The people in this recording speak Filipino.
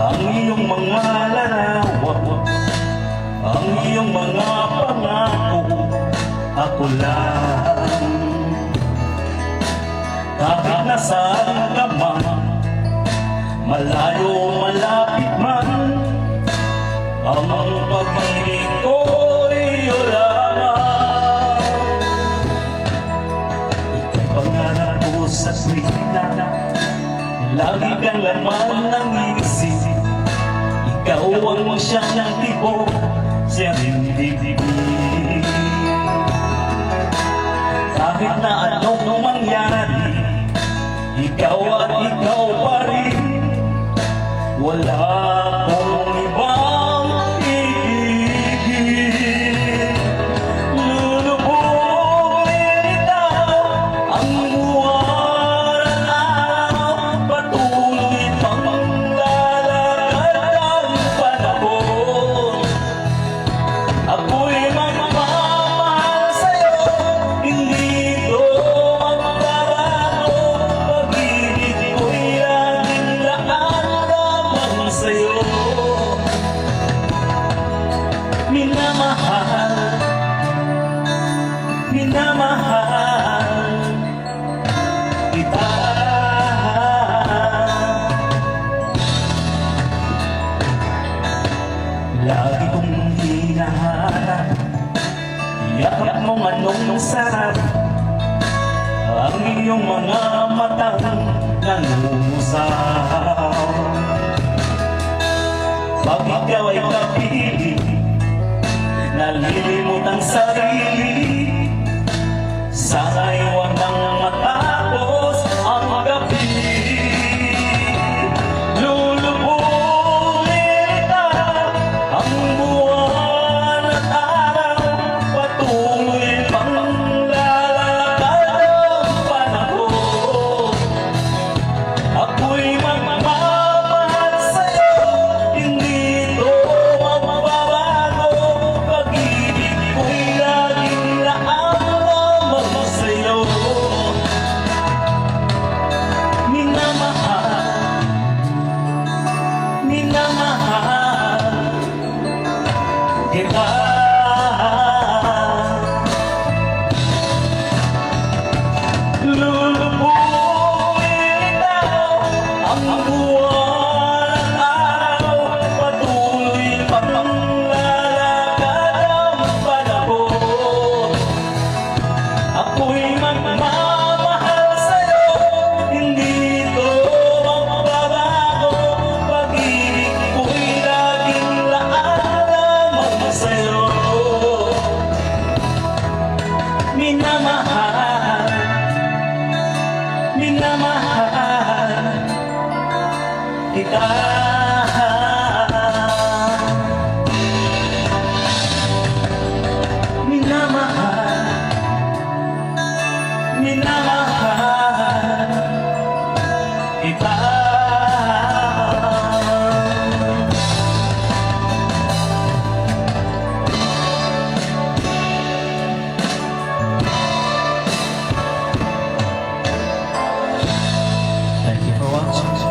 ang iyong mga larawan, ang iyong mga pangako, ako lang. Kahit nasaan ka man, malayo malapit man, ang pag-ibig ko'y iyo lamang. Ika'y pangarap ko sa tuwina, lagi kang laman ng isip. Ikaw ang siyang ng tibok, siyang dibdib. Kahit na anong mangyari, ikaw at ikaw pa rin. Wala akong ibang ibigin. Lulubugin kita ang buwan at araw, patuloy pang lalakad ang panahon. Ako'y magmamahal sa'yo, hindi ko magbabago. Pag-ibig ko'y laging laan lamang sa'yo. Minamahal, minamahal kita. Lagi kong hinahanap, yakap mong anong sarap, ang iyong mga matang nangungusaw. Pag ikaw ay kapiling, nalilimot ang sarili, sana'y huwag nang matapos ang gabi. Lulubugin kita ang buwan at araw, patuloy pang lalakad ang panahon. Ako'y magmamahal sa'yo, hindi ito magbabago. Pag-ibig ko'y laging laan lamang sa'yo. Minamahal, minamahal kita. Lulubugin kita ang buwan at araw, patuloy pang lalakad ang panahon. Ako'y magmamahal sa'yo, hindi ito magbabago. Pag-ibig ko'y laging laan lamang sa'yo. Minamahal, minamahal kita. Minamahal, minamahal kita. Thank you for watching.